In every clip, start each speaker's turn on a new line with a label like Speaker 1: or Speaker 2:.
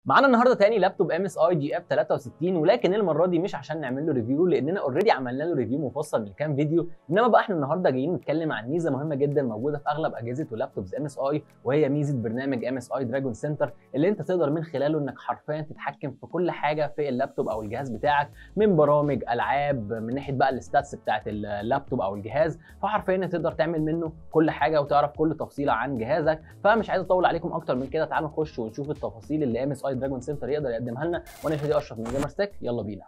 Speaker 1: معانا النهارده تاني لابتوب MSI GF 63، ولكن المره دي مش عشان نعمل له ريفيو لاننا اوريدي عملنا له ريفيو مفصل من كام فيديو، انما بقى احنا النهارده جايين نتكلم عن ميزه مهمه جدا موجوده في اغلب اجهزه ولابتوبز MSI، وهي ميزه برنامج MSI دراجون سنتر اللي انت تقدر من خلاله انك حرفيا تتحكم في كل حاجه في اللابتوب او الجهاز بتاعك، من برامج، العاب، من ناحيه بقى الستاتس بتاعت اللابتوب او الجهاز، فحرفيا تقدر تعمل منه كل حاجه وتعرف كل تفصيله عن جهازك. فمش عايز اطول عليكم اكتر من كده، تعالوا نخش ونشوف التفاصيل اللي MSI دراجون سنتر يقدر يقدمها لنا. وانا شادي اشرف من جيمرستك، يلا بينا.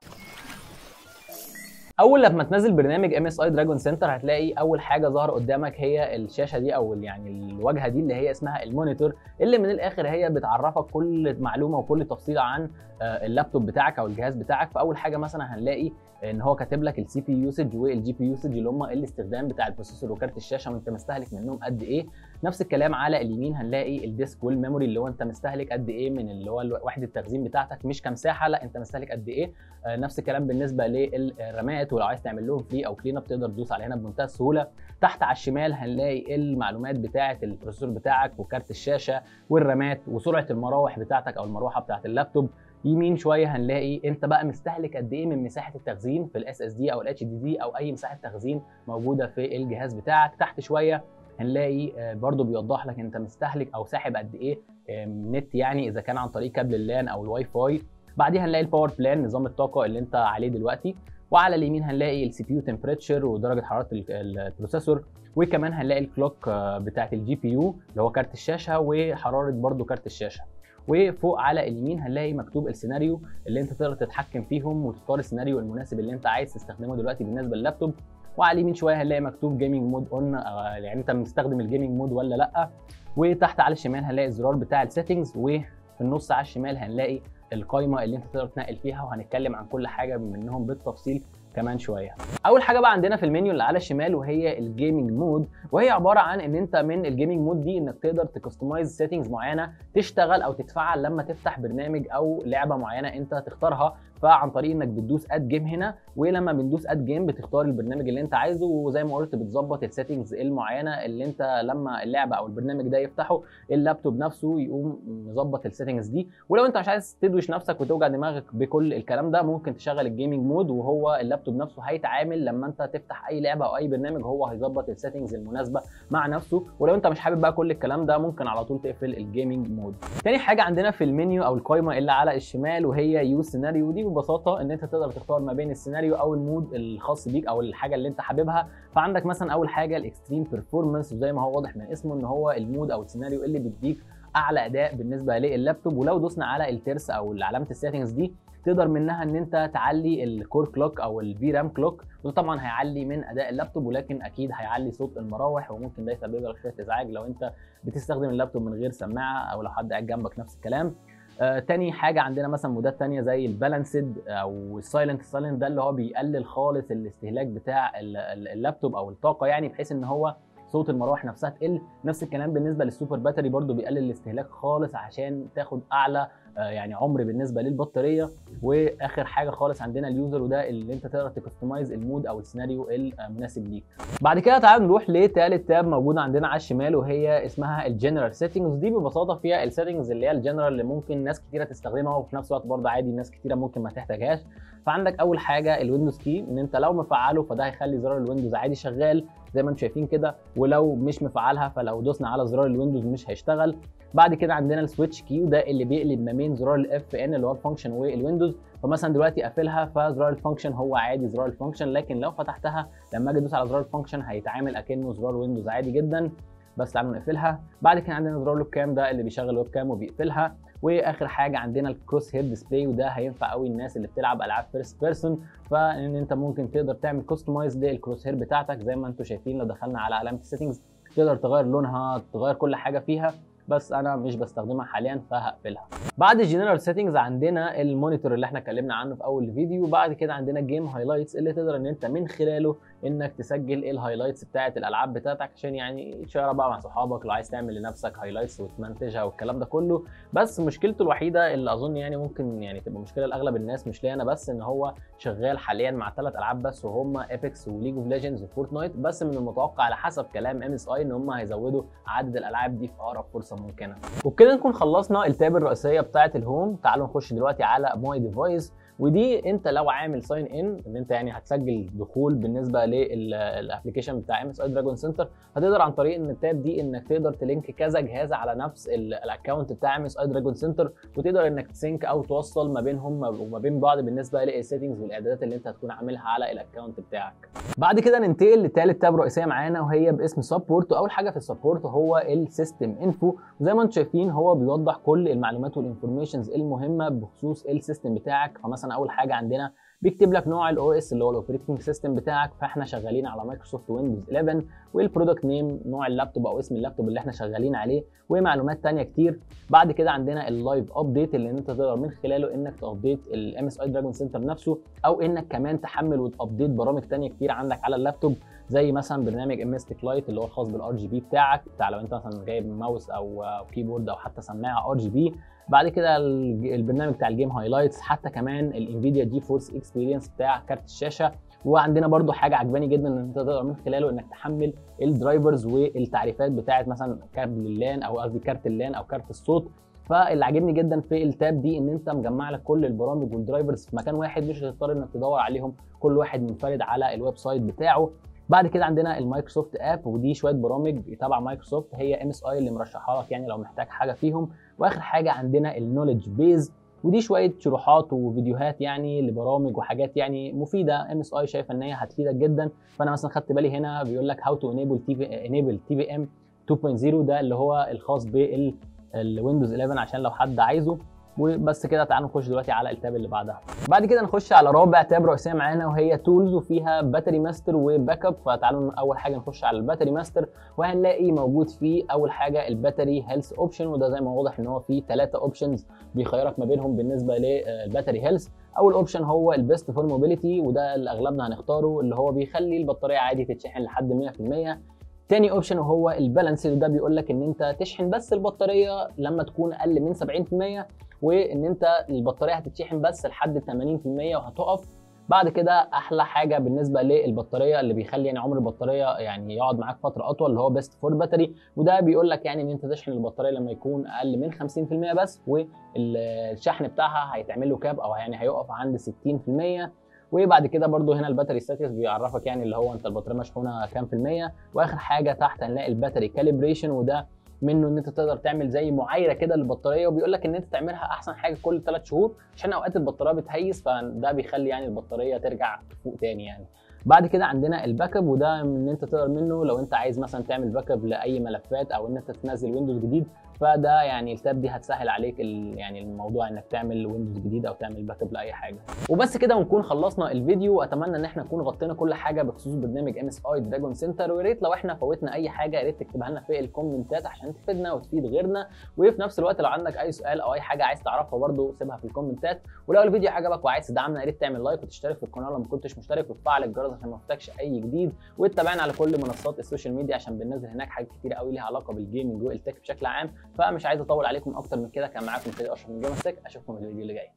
Speaker 1: اول لما تنزل برنامج MSI دراجون سنتر هتلاقي اول حاجه ظهر قدامك هي الشاشه دي، او يعني الواجهه دي اللي هي اسمها المونيتور، اللي من الاخر هي بتعرفك كل معلومه وكل تفصيله عن اللابتوب بتاعك او الجهاز بتاعك. فاول حاجه مثلا هنلاقي ان هو كاتب لك السي بي يوسج والجي بي يوسج، اللي هم الاستخدام بتاع البروسيسور وكارت الشاشه وانت مستهلك منهم قد ايه. نفس الكلام على اليمين هنلاقي الديسك والميموري، اللي هو انت مستهلك قد ايه من اللي هو وحده التخزين بتاعتك، مش كمساحه، لا انت مستهلك قد ايه. نفس الكلام بالنسبه للرامات، ولو عايز تعمل لهم فري او كلين اب تقدر تدوس على هنا بمنتهى السهوله. تحت على الشمال هنلاقي المعلومات بتاعه البروسيسور بتاعك وكارت الشاشه والرامات وسرعه المراوح بتاعتك او المروحه بتاعه اللابتوب. يمين شويه هنلاقي انت بقى مستهلك قد ايه من مساحه التخزين في الاس اس دي او الاتش دي دي او اي مساحه تخزين موجوده في الجهاز بتاعك. تحت شويه هنلاقي برضو بيوضح لك انت مستهلك او ساحب قد ايه نت، يعني اذا كان عن طريق كابل اللان او الواي فاي. بعديها هنلاقي الباور بلان، نظام الطاقه اللي انت عليه دلوقتي. وعلى اليمين هنلاقي السي بي يو تمبريتشر ودرجه حراره البروسيسور، وكمان هنلاقي الكلوك بتاعه الجي بي يو اللي هو كارت الشاشه، وحراره برضو كارت الشاشه. وفوق على اليمين هنلاقي مكتوب السيناريو اللي انت تقدر تتحكم فيهم وتختار السيناريو المناسب اللي انت عايز تستخدمه دلوقتي بالنسبه لللابتوب. وعلى اليمين شويه هنلاقي مكتوب جيمنج مود اون، يعني انت مستخدم الجيمنج مود ولا لا. وتحت على الشمال هنلاقي الزرار بتاع السيتنجز، وفي النص على الشمال هنلاقي القائمه اللي انت تقدر تنقل فيها، وهنتكلم عن كل حاجه منهم بالتفصيل كمان شويه. اول حاجه بقى عندنا في المنيو اللي على الشمال وهي الجيمنج مود، وهي عباره عن ان انت من الجيمنج مود دي انك تقدر تكستمايز سيتنجز معينه تشتغل او تتفعل لما تفتح برنامج او لعبه معينه انت تختارها، فعن طريق انك بتدوس اد جيم هنا، ولما بندوس اد جيم بتختار البرنامج اللي انت عايزه، وزي ما قلت بتظبط السيتنجز المعينه اللي انت لما اللعبه او البرنامج ده يفتحه اللابتوب نفسه يقوم مظبط السيتنجز دي. ولو انت مش عايز تدوش نفسك وتوجع دماغك بكل الكلام ده ممكن تشغل الجيمنج مود، وهو اللابتوب نفسه هيتعامل لما انت تفتح اي لعبه او اي برنامج هو هيظبط السيتنجز المناسبه مع نفسه. ولو انت مش حابب بقى كل الكلام ده ممكن على طول تقفل الجيمنج مود. تاني حاجه عندنا في المنيو او القائمه اللي على الشمال وهي يوز سيناريو، دي ببساطه ان انت تقدر تختار ما بين السيناريو او المود الخاص بيك او الحاجه اللي انت حاببها. فعندك مثلا اول حاجه الاكستريم بيرفورمانس، وزي ما هو واضح من اسمه ان هو المود او السيناريو اللي بيديك اعلى اداء بالنسبه لللابتوب. ولو دوسنا على الترس او علامه السيتنجز دي تقدر منها ان انت تعلي الكور كلوك او الفي رام كلوك، وده طبعا هيعلي من اداء اللابتوب، ولكن اكيد هيعلي صوت المراوح، وممكن ده يسبب لك شويه ازعاج لو انت بتستخدم اللابتوب من غير سماعه او لو حد قاعد جنبك نفس الكلام. تاني حاجه عندنا مثلا مودات تانية زي البالانسد او السايلنت. السايلنت ده اللي هو بيقلل خالص الاستهلاك بتاع اللابتوب او الطاقه، يعني بحيث ان هو صوت المراوح نفسها تقل. نفس الكلام بالنسبه للسوبر باتري، برضو بيقلل الاستهلاك خالص عشان تاخد اعلى يعني عمر بالنسبه للبطاريه. واخر حاجه خالص عندنا اليوزر، وده اللي انت تقدر تكستمايز المود او السيناريو المناسب ليك. بعد كده تعالوا نروح لثالث تاب موجوده عندنا على الشمال وهي اسمها الجنرال سيتنجز. دي ببساطه فيها السيتنجز اللي هي الجنرال اللي ممكن ناس كتيره تستخدمها، وفي نفس الوقت برضه عادي ناس كتيره ممكن ما تحتاجهاش. فعندك اول حاجه الويندوز كي، ان انت لو مفعله فده هيخلي زرار الويندوز عادي شغال زي ما انتم شايفين كده، ولو مش مفعلها فلو دوسنا على زرار الويندوز مش هيشتغل. بعد كده عندنا السويتش كي، وده اللي بيقلب ما بين زرار الاف ان اللي هو الفانكشن والويندوز. فمثلا دلوقتي قافلها فزرار الفانكشن هو عادي زرار الفانكشن، لكن لو فتحتها لما اجي ادوس على زرار الفانكشن هيتعامل اكنه زرار ويندوز عادي جدا. بس تعالوا نقفلها. بعد كده عندنا زرار الويب كام، ده اللي بيشغل الويب كام وبيقفلها. واخر حاجه عندنا الكروس هير ديسبلاي، وده هينفع قوي الناس اللي بتلعب العاب فيرست بيرسون، فان انت ممكن تقدر تعمل كستمايز للكروس هير بتاعتك زي ما انتم شايفين. لو دخلنا على علامه السيتنجز تقدر تغير لونها، تغير كل حاجه فيها، بس انا مش بستخدمها حاليا فهقفلها. بعد الجنرال سيتنجز عندنا المونيتور اللي احنا اتكلمنا عنه في اول الفيديو. بعد كده عندنا جيم هايلايتس اللي تقدر ان انت من خلاله انك تسجل الهايلايتس بتاعه الالعاب بتاعتك عشان يعني تشيرها بقى مع صحابك لو عايز تعمل لنفسك هايلايتس وتمنتجها والكلام ده كله. بس مشكلته الوحيده اللي اظن يعني ممكن يعني تبقى مشكله لاغلب الناس مش ليا انا بس، ان هو شغال حاليا مع 3 العاب بس، وهم ايبكس وليج اوف ليجندز وفورتنايت. بس من المتوقع على حسب كلام MSI ان هم هيزودوا عدد الالعاب دي في اقرب فرصه ممكنه. وبكده نكون خلصنا التاب الرئيسيه بتاعه الهوم. تعالوا نخش دلوقتي على ماي ديفايس، ودي انت لو عامل ساين ان انت يعني هتسجل دخول بالنسبه للابلكيشن بتاع ام اس اي دراجون سنتر، هتقدر عن طريق ان التاب دي انك تقدر تلينك كذا جهاز على نفس الاكونت بتاع ام اس اي دراجون سنتر، وتقدر انك تسينك او توصل ما بينهم وما بين بعض بالنسبه للسيتنجز والاعدادات اللي انت هتكون عاملها على الاكونت بتاعك. بعد كده ننتقل لثالث تاب رئيسيه معانا وهي باسم سبورت. واول حاجه في السبورت هو السيستم انفو، وزي ما انتم شايفين هو بيوضح كل المعلومات والانفورميشنز المهمه بخصوص السيستم بتاعك. فمثلا اول حاجه عندنا بيكتب لك نوع الاو اس اللي هو الاوبريتنج سيستم بتاعك، فاحنا شغالين على مايكروسوفت ويندوز 11، والبرودكت نيم نوع اللابتوب او اسم اللابتوب اللي احنا شغالين عليه، ومعلومات ثانيه كتير. بعد كده عندنا اللايف ابديت اللي انت تقدر من خلاله انك تابديت الام اس اي دراجون سنتر نفسه، او انك كمان تحمل وتابديت برامج ثانيه كتير عندك على اللابتوب، زي مثلا برنامج MSTech Lite اللي هو الخاص بالار جي بي بتاعك، بتاع لو انت مثلا جايب ماوس او كيبورد او حتى سماعه ار جي بي. بعد كده البرنامج بتاع الجيم هايلايتس، حتى كمان الانفيديا جي فورس اكسبيرينس بتاع كارت الشاشه. وعندنا برضو حاجه عجباني جدا ان انت تقدر من خلاله انك تحمل الدرايفرز والتعريفات بتاعه مثلا كابل اللان او قصدي كارت اللان او كارت الصوت. فاللي عاجبني جدا في التاب دي ان انت مجمع لك كل البرامج والدرايفرز في مكان واحد، مش هتضطر انك تدور عليهم كل واحد منفرد على الويب سايت بتاعه. بعد كده عندنا المايكروسوفت اب، ودي شويه برامج تبع مايكروسوفت هي ام اس اي اللي مرشحها لك يعني لو محتاج حاجه فيهم. واخر حاجه عندنا النولج بيز، ودي شويه شروحات وفيديوهات يعني لبرامج وحاجات يعني مفيده ام اس اي شايفه ان هي هتفيدك جدا. فانا مثلا خدت بالي هنا بيقول لك هاو تو انيبل تي في ام 2.0، ده اللي هو الخاص بالويندوز 11 عشان لو حد عايزه. وبس كده تعالوا نخش دلوقتي على التاب اللي بعدها. بعد كده نخش على رابع تاب رئيسيه معانا وهي تولز، وفيها باتري ماستر وباك اب. فتعالوا اول حاجه نخش على الباتري ماستر، وهنلاقي موجود فيه اول حاجه الباتري هيلث اوبشن، وده زي ما واضح ان هو فيه 3 اوبشنز بيخيرك ما بينهم بالنسبه للباتري هيلث. اول اوبشن هو البيست فور موبيليتي، وده اللي اغلبنا هنختاره، اللي هو بيخلي البطاريه عادي تتشحن لحد 100%. تاني اوبشن وهو البالانس، وده بيقول لك ان انت تشحن بس البطاريه لما تكون اقل من 70%، وان انت البطاريه هتتشحن بس لحد 80% وهتقف. بعد كده احلى حاجه بالنسبه للبطاريه اللي بيخلي يعني عمر البطاريه يعني يقعد معاك فتره اطول، اللي هو بيست فور باتري، وده بيقول لك يعني ان انت تشحن البطاريه لما يكون اقل من 50% بس، والشحن بتاعها هيتعمل له كاب او يعني هيقف عند 60%. وبعد كده برضو هنا الباتري ستاتس بيعرفك يعني اللي هو انت البطاريه مشحونه كام في الميه. واخر حاجه تحت هنلاقي الباتري كاليبريشن، وده منه ان انت تقدر تعمل زي معايره كده للبطاريه، وبيقول لك ان انت تعملها احسن حاجه كل 3 شهور عشان اوقات البطاريه بتهيس، فده بيخلي يعني البطاريه ترجع تفوق تاني يعني. بعد كده عندنا الباك اب، وده ان انت تقدر منه لو انت عايز مثلا تعمل باك اب لاي ملفات او ان انت تنزل ويندوز جديد، فده يعني التاب دي هتسهل عليك يعني الموضوع انك تعمل ويندوز جديد او تعمل باك اب لاي حاجه. وبس كده ونكون خلصنا الفيديو، واتمنى ان احنا نكون غطينا كل حاجه بخصوص برنامج ام اس اي دراجون سنتر. ويا ريت لو احنا فوتنا اي حاجه يا ريت تكتبها لنا في الكومنتات عشان تفيدنا وتفيد غيرنا. وفي نفس الوقت لو عندك اي سؤال او اي حاجه عايز تعرفها برده سيبها في الكومنتات. ولو الفيديو عجبك وعايز تدعمنا يا ريت تعمل لايك وتشترك في القناه لو ما كنتش مشترك، وتفعل الجرس عشان ما يفوتكش اي جديد. وتتابعنا على كل منصات السوشيال ميديا عشان بننزل هناك حاجات كتير قوي ليها علاقه بالجيمنج والتك بشكل عام. فمش عايز اطول عليكم اكتر من كده، كان معاكم سيد اشرف من جيمر تك، اشوفكم في الفيديو اللي جاي.